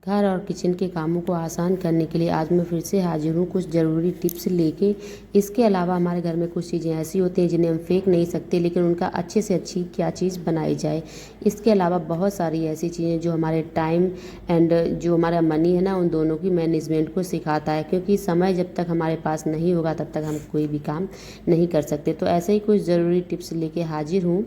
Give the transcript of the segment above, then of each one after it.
घर और किचन के कामों को आसान करने के लिए आज मैं फिर से हाजिर हूँ कुछ ज़रूरी टिप्स लेके। इसके अलावा हमारे घर में कुछ चीज़ें ऐसी होती हैं जिन्हें हम फेंक नहीं सकते, लेकिन उनका अच्छे से अच्छी क्या चीज़ बनाई जाए। इसके अलावा बहुत सारी ऐसी चीज़ें जो हमारे टाइम एंड जो हमारा मनी है ना, उन दोनों की मैनेजमेंट को सिखाता है, क्योंकि समय जब तक हमारे पास नहीं होगा तब तक हम कोई भी काम नहीं कर सकते। तो ऐसे ही कुछ ज़रूरी टिप्स लेके हाजिर हूँ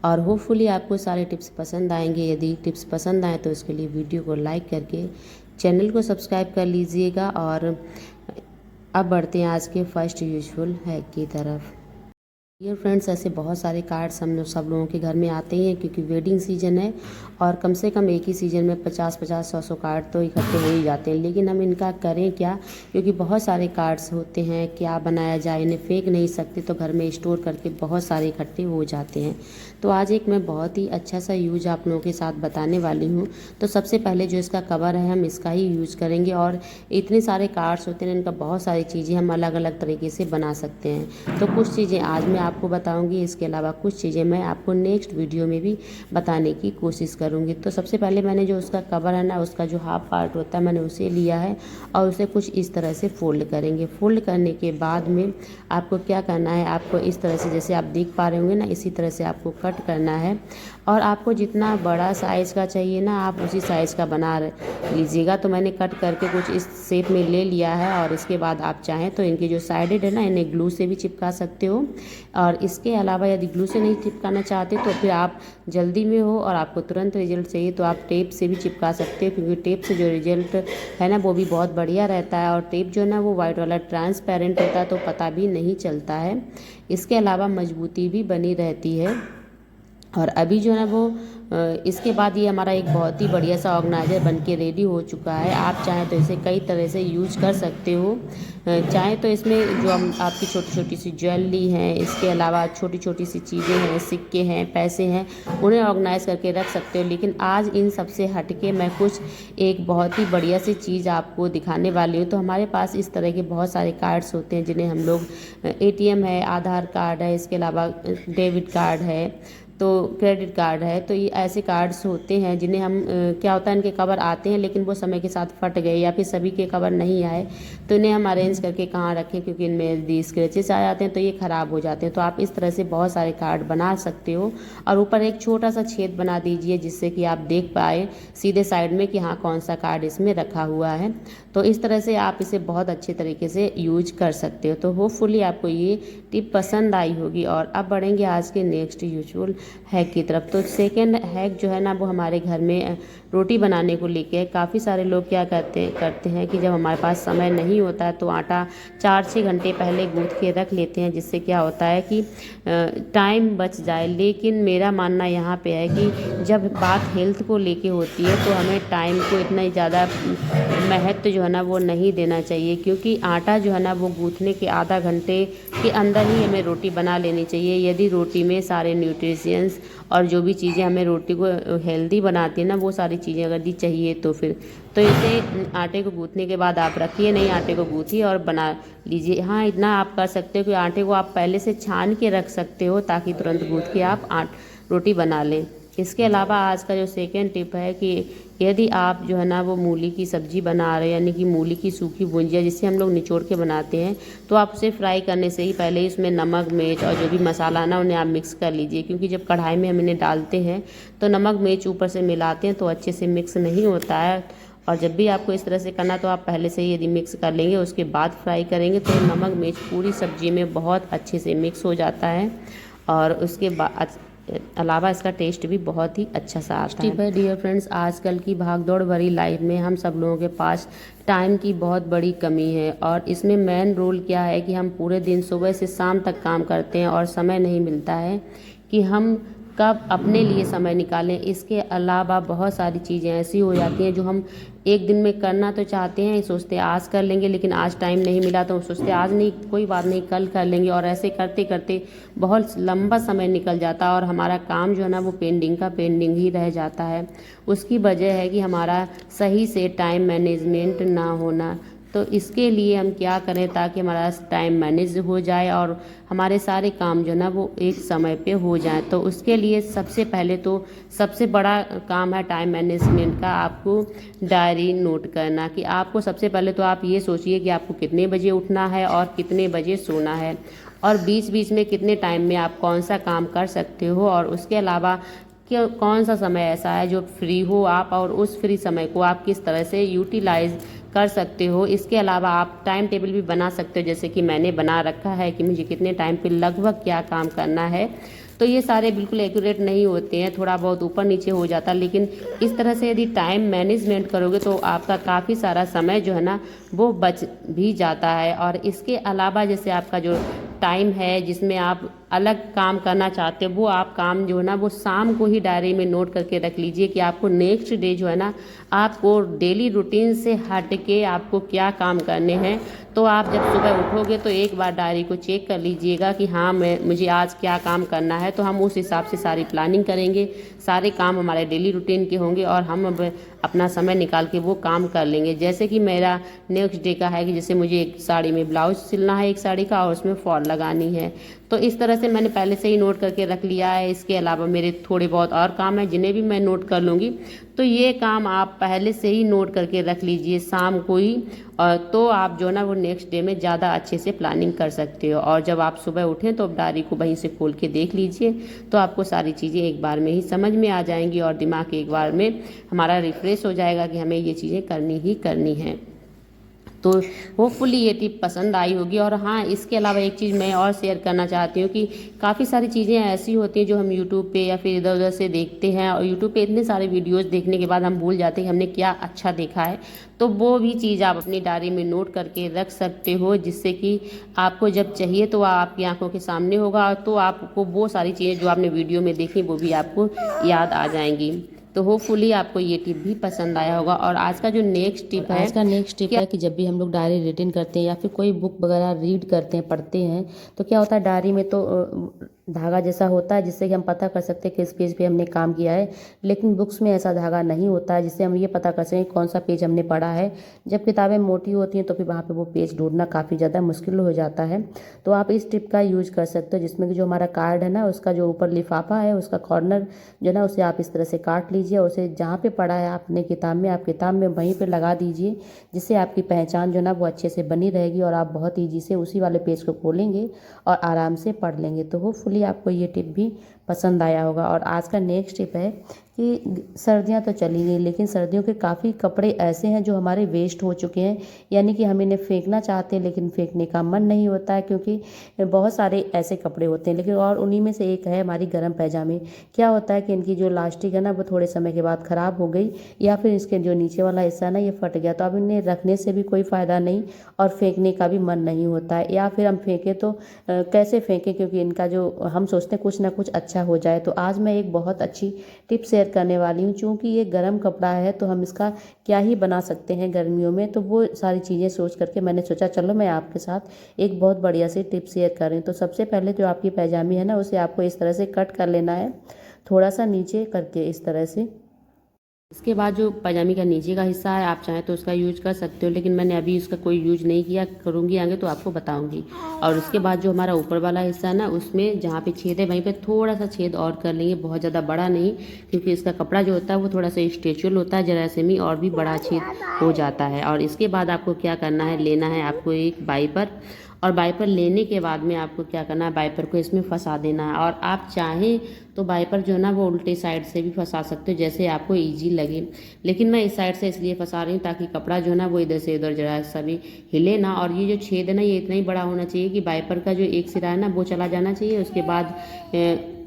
और होपफुली आपको सारे टिप्स पसंद आएंगे। यदि टिप्स पसंद आए तो इसके लिए वीडियो को लाइक करके चैनल को सब्सक्राइब कर लीजिएगा। और अब बढ़ते हैं आज के फर्स्ट यूजुअल हैक की तरफ। डियर फ्रेंड्स, ऐसे बहुत सारे कार्ड्स हम लोग सब लोगों के घर में आते ही हैं, क्योंकि वेडिंग सीजन है और कम से कम एक ही सीजन में 50-50, 100-100 कार्ड तो इकट्ठे हो ही जाते हैं। लेकिन हम इनका करें क्या, क्योंकि बहुत सारे कार्ड्स होते हैं, क्या बनाया जाए, इन्हें फेंक नहीं सकते, तो घर में स्टोर करके बहुत सारे इकट्ठे हो जाते हैं। तो आज एक मैं बहुत ही अच्छा सा यूज आप लोगों के साथ बताने वाली हूँ। तो सबसे पहले जो इसका कवर है हम इसका ही यूज करेंगे। और इतने सारे कार्ड्स होते हैं, इनका बहुत सारी चीज़ें हम अलग अलग तरीके से बना सकते हैं। तो कुछ चीज़ें आज मैं आपको बताऊंगी, इसके अलावा कुछ चीज़ें मैं आपको नेक्स्ट वीडियो में भी बताने की कोशिश करूंगी। तो सबसे पहले मैंने जो उसका कवर है ना, उसका जो हाफ पार्ट होता है मैंने उसे लिया है और उसे कुछ इस तरह से फोल्ड करेंगे। फोल्ड करने के बाद में आपको क्या करना है, आपको इस तरह से जैसे आप देख पा रहे होंगे ना, इसी तरह से आपको कट करना है। और आपको जितना बड़ा साइज़ का चाहिए ना, आप उसी साइज़ का बना लीजिएगा। तो मैंने कट करके कुछ इस शेप में ले लिया है। और इसके बाद आप चाहें तो इनके जो साइडेड है ना, इन्हें ग्लू से भी चिपका सकते हो। और इसके अलावा यदि ग्लू से नहीं चिपकाना चाहते तो फिर आप जल्दी में हो और आपको तुरंत रिजल्ट चाहिए तो आप टेप से भी चिपका सकते हो, क्योंकि टेप से जो रिजल्ट है ना वो भी बहुत बढ़िया रहता है। और टेप जो है ना वो वाइट वाला ट्रांसपेरेंट होता है, तो पता भी नहीं चलता है। इसके अलावा मजबूती भी बनी रहती है। और अभी जो है ना वो इसके बाद ये हमारा एक बहुत ही बढ़िया सा ऑर्गेनाइज़र बन के रेडी हो चुका है। आप चाहें तो इसे कई तरह से यूज कर सकते हो। चाहें तो इसमें जो हम आपकी छोटी छोटी सी ज्वेलरी हैं, इसके अलावा छोटी छोटी सी चीज़ें हैं, सिक्के हैं, पैसे हैं, उन्हें ऑर्गेनाइज करके रख सकते हो। लेकिन आज इन सबसे हटके मैं कुछ एक बहुत ही बढ़िया सी चीज़ आपको दिखाने वाली हूँ। तो हमारे पास इस तरह के बहुत सारे कार्ड्स होते हैं जिन्हें हम लोग ATM है, आधार कार्ड है, इसके अलावा डेबिट कार्ड है, तो क्रेडिट कार्ड है। तो ये ऐसे कार्ड्स होते हैं जिन्हें हम क्या होता है, इनके कवर आते हैं लेकिन वो समय के साथ फट गए, या फिर सभी के कवर नहीं आए, तो इन्हें हम अरेंज करके कहाँ रखें, क्योंकि इनमें यदि स्क्रैचेस आ जाते हैं तो ये ख़राब हो जाते हैं। तो आप इस तरह से बहुत सारे कार्ड बना सकते हो और ऊपर एक छोटा सा छेद बना दीजिए, जिससे कि आप देख पाए सीधे साइड में कि हाँ कौन सा कार्ड इसमें रखा हुआ है। तो इस तरह से आप इसे बहुत अच्छे तरीके से यूज कर सकते हो। तो होपफुली आपको ये टिप पसंद आई होगी। और अब बढ़ेंगे आज के नेक्स्ट यूजुअल हैक की तरफ। तो सेकंड हैक जो है ना वो हमारे घर में रोटी बनाने को लेके है। काफ़ी सारे लोग क्या करते हैं कि जब हमारे पास समय नहीं होता है तो आटा 4-6 घंटे पहले गूँथ के रख लेते हैं, जिससे क्या होता है कि टाइम बच जाए। लेकिन मेरा मानना यहाँ पे है कि जब बात हेल्थ को लेके होती है तो हमें टाइम को इतना ज़्यादा महत्व जो है ना वो नहीं देना चाहिए, क्योंकि आटा जो है ना वो गूँथने के आधा घंटे के अंदर ही हमें रोटी बना लेनी चाहिए। यदि रोटी में सारे न्यूट्रिशंस और जो भी चीज़ें हमें रोटी को हेल्दी बनाती है ना, वो सारी चीज़ें अगर दी चाहिए तो फिर तो इसे आटे को गूँथने के बाद आप रखिए नहीं, आटे को गूँथिए और बना लीजिए। हाँ, इतना आप कर सकते हो कि आटे को आप पहले से छान के रख सकते हो, ताकि तुरंत गूँथ के आप रोटी बना लें। इसके अलावा आज का जो सेकेंड टिप है कि यदि आप जो है ना वो मूली की सब्ज़ी बना रहे हैं, यानी कि मूली की सूखी भुंजिया जिसे हम लोग निचोड़ के बनाते हैं, तो आप उसे फ्राई करने से ही पहले ही उसमें नमक, मिर्च और जो भी मसाला ना उन्हें आप मिक्स कर लीजिए। क्योंकि जब कढ़ाई में हम इन्हें डालते हैं तो नमक मिर्च ऊपर से मिलाते हैं तो अच्छे से मिक्स नहीं होता है। और जब भी आपको इस तरह से करना तो आप पहले से ही यदि मिक्स कर लेंगे, उसके बाद फ्राई करेंगे तो नमक मिर्च पूरी सब्ज़ी में बहुत अच्छे से मिक्स हो जाता है। और उसके बाद अलावा इसका टेस्ट भी बहुत ही अच्छा सा आता है। डियर फ्रेंड्स, आजकल की भागदौड़ भरी लाइफ में हम सब लोगों के पास टाइम की बहुत बड़ी कमी है। और इसमें मेन रोल क्या है कि हम पूरे दिन सुबह से शाम तक काम करते हैं और समय नहीं मिलता है कि हम कब अपने लिए समय निकालें। इसके अलावा बहुत सारी चीज़ें ऐसी हो जाती हैं जो हम एक दिन में करना तो चाहते हैं, सोचते हैं आज कर लेंगे, लेकिन आज टाइम नहीं मिला तो सोचते आज नहीं, कोई बात नहीं कल कर लेंगे। और ऐसे करते करते बहुत लंबा समय निकल जाता है और हमारा काम जो है ना वो पेंडिंग का पेंडिंग ही रह जाता है। उसकी वजह है कि हमारा सही से टाइम मैनेजमेंट ना होना। तो इसके लिए हम क्या करें ताकि हमारा टाइम मैनेज हो जाए और हमारे सारे काम जो है ना वो एक समय पे हो जाए। तो उसके लिए सबसे पहले तो सबसे बड़ा काम है टाइम मैनेजमेंट का, आपको डायरी नोट करना। कि आपको सबसे पहले तो आप ये सोचिए कि आपको कितने बजे उठना है और कितने बजे सोना है, और बीच बीच में कितने टाइम में आप कौन सा काम कर सकते हो, और उसके अलावा कि कौन सा समय ऐसा है जो फ्री हो आप, और उस फ्री समय को आप किस तरह से यूटिलाइज कर सकते हो। इसके अलावा आप टाइम टेबल भी बना सकते हो, जैसे कि मैंने बना रखा है कि मुझे कितने टाइम पे लगभग क्या काम करना है। तो ये सारे बिल्कुल एक्यूरेट नहीं होते हैं, थोड़ा बहुत ऊपर नीचे हो जाता है, लेकिन इस तरह से यदि टाइम मैनेजमेंट करोगे तो आपका काफ़ी सारा समय जो है ना वो बच भी जाता है। और इसके अलावा जैसे आपका जो टाइम है जिसमें आप अलग काम करना चाहते हो, वो आप काम जो है ना वो शाम को ही डायरी में नोट करके रख लीजिए कि आपको नेक्स्ट डे जो है ना आपको डेली रूटीन से हट के आपको क्या काम करने हैं। तो आप जब सुबह उठोगे तो एक बार डायरी को चेक कर लीजिएगा कि हाँ मुझे आज क्या काम करना है। तो हम उस हिसाब से सारी प्लानिंग करेंगे, सारे काम हमारे डेली रूटीन के होंगे और हम अब अपना समय निकाल के वो काम कर लेंगे। जैसे कि मेरा नेक्स्ट डे का है कि जैसे मुझे एक साड़ी में ब्लाउज सिलना है एक साड़ी का, और उसमें फॉल लगानी है। तो इस तरह से मैंने पहले से ही नोट करके रख लिया है। इसके अलावा मेरे थोड़े बहुत और काम हैं जिन्हें भी मैं नोट कर लूँगी। तो ये काम आप पहले से ही नोट करके रख लीजिए शाम को ही, और तो आप जो ना वो नेक्स्ट डे में ज़्यादा अच्छे से प्लानिंग कर सकते हो। और जब आप सुबह उठें तो डायरी को वहीं से खोल के देख लीजिए, तो आपको सारी चीज़ें एक बार में ही समझ में आ जाएंगी और दिमाग एक बार में हमारा रिफ्रेश हो जाएगा कि हमें ये चीज़ें करनी ही करनी हैं। तो होपफुली ये टिप पसंद आई होगी। और हाँ, इसके अलावा एक चीज़ मैं और शेयर करना चाहती हूँ कि काफ़ी सारी चीज़ें ऐसी होती हैं जो हम यूट्यूब पे या फिर इधर उधर से देखते हैं, और यूट्यूब पे इतने सारे वीडियोस देखने के बाद हम भूल जाते हैं कि हमने क्या अच्छा देखा है। तो वो भी चीज़ आप अपनी डायरी में नोट करके रख सकते हो, जिससे कि आपको जब चाहिए तो आपकी आंखों के सामने होगा, तो आपको वो सारी चीज़ें जो आपने वीडियो में देखी वो भी आपको याद आ जाएंगी। तो होपफुली आपको ये टिप भी पसंद आया होगा। और आज का जो नेक्स्ट टिप है, आज का नेक्स्ट टिप है कि जब भी हम लोग डायरी रिटन करते हैं या फिर कोई बुक वगैरह रीड करते हैं, पढ़ते हैं, तो क्या होता है डायरी में तो धागा जैसा होता है जिससे कि हम पता कर सकते हैं किस पेज पे हमने काम किया है। लेकिन बुक्स में ऐसा धागा नहीं होता है जिससे हम ये पता कर सकें कौन सा पेज हमने पढ़ा है। जब किताबें मोटी होती हैं तो फिर वहाँ पे वो पेज ढूंढना काफ़ी ज़्यादा मुश्किल हो जाता है। तो आप इस टिप का यूज कर सकते हो, जिसमें कि जो हमारा कार्ड है ना उसका जो ऊपर लिफाफा है उसका कॉर्नर जो है ना उसे आप इस तरह से काट लीजिए, उसे जहाँ पे पढ़ा है आपने किताब में, आप किताब में वहीं पे लगा दीजिए, जिससे आपकी पहचान जो ना वो अच्छे से बनी रहेगी और आप बहुत ईजी से उसी वाले पेज को खोलेंगे और आराम से पढ़ लेंगे। तो होपफुली आपको ये टिप भी पसंद आया होगा। और आज का नेक्स्ट टिप है कि सर्दियां तो चली गई, लेकिन सर्दियों के काफ़ी कपड़े ऐसे हैं जो हमारे वेस्ट हो चुके हैं, यानी कि हम इन्हें फेंकना चाहते हैं लेकिन फेंकने का मन नहीं होता है, क्योंकि बहुत सारे ऐसे कपड़े होते हैं। लेकिन और उन्हीं में से एक है हमारी गर्म पैजामे। क्या होता है कि इनकी जो लास्टिक है ना वो थोड़े समय के बाद ख़राब हो गई, या फिर इसके जो नीचे वाला हिस्सा है ना ये फट गया, तो अब इन्हें रखने से भी कोई फ़ायदा नहीं और फेंकने का भी मन नहीं होता है। या फिर हम फेंकें तो कैसे फेंकें, क्योंकि इनका जो हम सोचते हैं कुछ ना कुछ अच्छा हो जाए। तो आज मैं एक बहुत अच्छी टिप शेयर करने वाली हूँ। चूँकि ये गर्म कपड़ा है तो हम इसका क्या ही बना सकते हैं गर्मियों में, तो वो सारी चीज़ें सोच करके मैंने सोचा चलो मैं आपके साथ एक बहुत बढ़िया सी टिप शेयर कर रही हूँ। तो सबसे पहले जो आपकी पैजामी है ना उसे आपको इस तरह से कट कर लेना है, थोड़ा सा नीचे करके इस तरह से। इसके बाद जो पजामी का नीचे का हिस्सा है आप चाहें तो उसका यूज कर सकते हो, लेकिन मैंने अभी इसका कोई यूज नहीं किया, करूँगी आगे तो आपको बताऊँगी। और उसके बाद जो हमारा ऊपर वाला हिस्सा है ना उसमें जहाँ पे छेद है वहीं पे थोड़ा सा छेद और कर लेंगे, बहुत ज़्यादा बड़ा नहीं, क्योंकि इसका कपड़ा जो होता है वो थोड़ा सा स्ट्रेचुअल होता है, जरा से में और भी बड़ा छेद हो जाता है। और इसके बाद आपको क्या करना है, लेना है आपको एक वाइपर, और वाइपर लेने के बाद में आपको क्या करना है, वाइपर को इसमें फंसा देना है। और आप चाहें तो वाइपर जो है ना वो उल्टे साइड से भी फंसा सकते हो, जैसे आपको इजी लगे। लेकिन मैं इस साइड से इसलिए फंसा रही हूँ ताकि कपड़ा जो है ना वो इधर से उधर जरा सा भी हिले ना। और ये जो छेद है ना ये इतना ही बड़ा होना चाहिए कि वाइपर का जो एक सिरा है ना वो चला जाना चाहिए, उसके बाद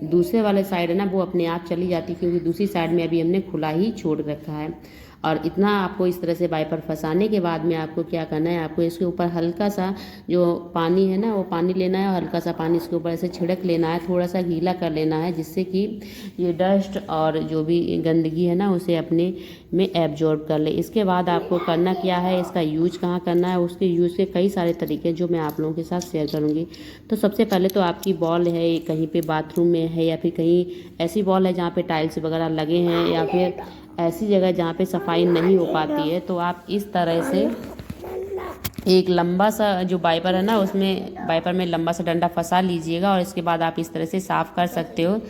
दूसरे वाले साइड है ना वो अपने आप चली जाती, क्योंकि दूसरी साइड में अभी हमने खुला ही छोड़ रखा है। और इतना आपको इस तरह से वाइपर फंसाने के बाद में आपको क्या करना है, आपको इसके ऊपर हल्का सा जो पानी है ना वो पानी लेना है, और हल्का सा पानी इसके ऊपर ऐसे छिड़क लेना है, थोड़ा सा गीला कर लेना है, जिससे कि ये डस्ट और जो भी गंदगी है ना उसे अपने में एब्जॉर्ब कर ले। इसके बाद आपको करना क्या है, इसका यूज कहाँ करना है, उसके यूज के कई सारे तरीके जो मैं आप लोगों के साथ शेयर करूँगी। तो सबसे पहले तो आपकी बॉल है कहीं पे बाथरूम में है, या फिर कहीं ऐसी बॉल है जहाँ पे टाइल्स वगैरह लगे हैं, या फिर ऐसी जगह जहाँ पे सफाई नहीं हो पाती है, तो आप इस तरह से एक लंबा सा जो वाइपर है ना, उसमें वाइपर में लंबा सा डंडा फंसा लीजिएगा और इसके बाद आप इस तरह से साफ़ कर सकते हो।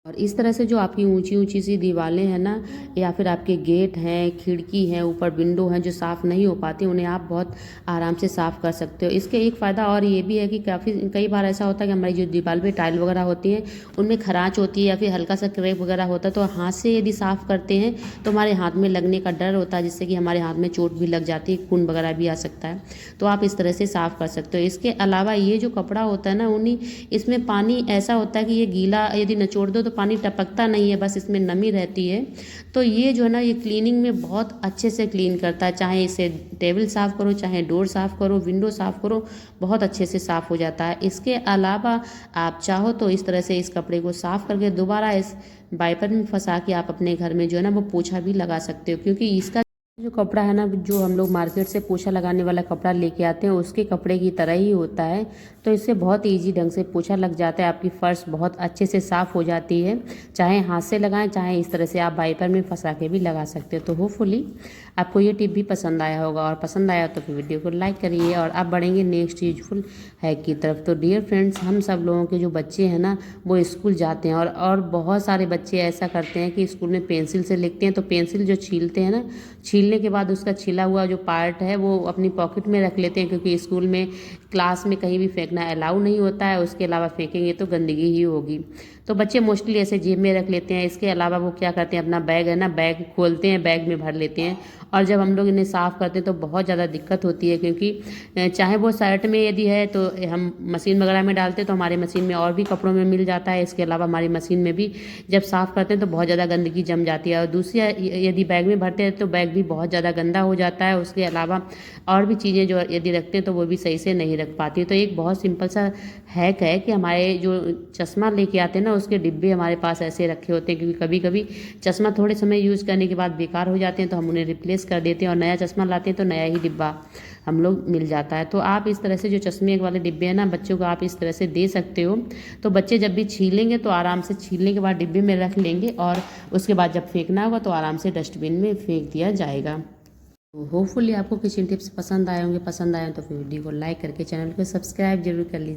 और इस तरह से जो आपकी ऊंची ऊंची सी दीवारें हैं ना, या फिर आपके गेट हैं, खिड़की हैं, ऊपर विंडो हैं जो साफ़ नहीं हो पाती, उन्हें आप बहुत आराम से साफ़ कर सकते हो। इसके एक फ़ायदा और ये भी है कि कई बार ऐसा होता है कि हमारी जो दीवार पे टाइल वगैरह होती हैं उनमें खरांच होती है या फिर हल्का सा क्रैक वगैरह होता है, तो हाथ से यदि साफ़ करते हैं तो हमारे हाथ में लगने का डर होता है, जिससे कि हमारे हाथ में चोट भी लग जाती है, खून वगैरह भी आ सकता है। तो आप इस तरह से साफ़ कर सकते हो। इसके अलावा ये जो कपड़ा होता है ना, इसमें पानी ऐसा होता है कि ये गीला यदि निचोड़ दो तो पानी टपकता नहीं है, बस इसमें नमी रहती है। तो ये जो है ना, ये क्लीनिंग में बहुत अच्छे से क्लीन करता है। चाहे इसे टेबल साफ़ करो, चाहे डोर साफ़ करो, विंडो साफ़ करो, बहुत अच्छे से साफ़ हो जाता है। इसके अलावा आप चाहो तो इस तरह से इस कपड़े को साफ़ करके दोबारा इस वाइपर में फंसा के आप अपने घर में जो है ना वो पोछा भी लगा सकते हो, क्योंकि इसका जो कपड़ा है ना, जो हम लोग मार्केट से पोछा लगाने वाला कपड़ा लेके आते हैं उसके कपड़े की तरह ही होता है। तो इससे बहुत इजी ढंग से पोछा लग जाता है, आपकी फर्श बहुत अच्छे से साफ़ हो जाती है। चाहे हाथ से लगाएं, चाहे इस तरह से आप वाइपर में फंसा के भी लगा सकते हो। तो होपफुली आपको ये टिप भी पसंद आया होगा, और पसंद आया तो फिर वीडियो को लाइक करिए। और आप बढ़ेंगे नेक्स्ट यूजफुल हैक की तरफ। तो डियर फ्रेंड्स, हम सब लोगों के जो बच्चे हैं ना, वो स्कूल जाते हैं और बहुत सारे बच्चे ऐसा करते हैं कि स्कूल में पेंसिल से लिखते हैं, तो पेंसिल जो छीलते हैं ना, छीलने के बाद उसका छिला हुआ जो पार्ट है वो अपनी पॉकेट में रख लेते हैं, क्योंकि स्कूल में क्लास में कहीं भी फेंकना अलाउ नहीं होता है। उसके अलावा फेंकेंगे तो गंदगी ही होगी। तो बच्चे मोस्टली ऐसे जेब में रख लेते हैं। इसके अलावा वो क्या करते हैं, अपना बैग है ना, बैग खोलते हैं, बैग में भर लेते हैं। और जब हम लोग इन्हें साफ़ करते हैं तो बहुत ज़्यादा दिक्कत होती है, क्योंकि चाहे वो शर्ट में यदि है तो हम मशीन वगैरह में डालते हैं तो हमारे मशीन में और भी कपड़ों में मिल जाता है। इसके अलावा हमारी मशीन में भी जब साफ़ करते हैं तो बहुत ज़्यादा गंदगी जम जाती है। और दूसरी, यदि बैग में भरते हैं तो बैग भी बहुत ज़्यादा गंदा हो जाता है। उसके अलावा और भी चीज़ें जो यदि रखते हैं तो वो भी सही से नहीं रख पाती। तो एक बहुत सिंपल सा हैक है कि हमारे जो चश्मा लेके आते हैं ना, उसके डिब्बे हमारे पास ऐसे रखे होते हैं, क्योंकि कभी कभी चश्मा थोड़े समय यूज़ करने के बाद बेकार हो जाते हैं, तो हम उन्हें रिप्लेस कर देते हैं और नया चश्मा लाते हैं तो नया ही डिब्बा हम लोग मिल जाता है। तो आप इस तरह से जो चश्मे वाले डिब्बे हैं ना, बच्चों को आप इस तरह से दे सकते हो। तो बच्चे जब भी छीलेंगे तो आराम से छीलने के बाद डिब्बे में रख लेंगे, और उसके बाद जब फेंकना होगा तो आराम से डस्टबिन में फेंक दिया जाएगा। तो होपफुली आपको किचन टिप्स पसंद आए होंगे। पसंद आए तो फिर वीडियो को लाइक करके चैनल को सब्सक्राइब जरूर कर लीजिए।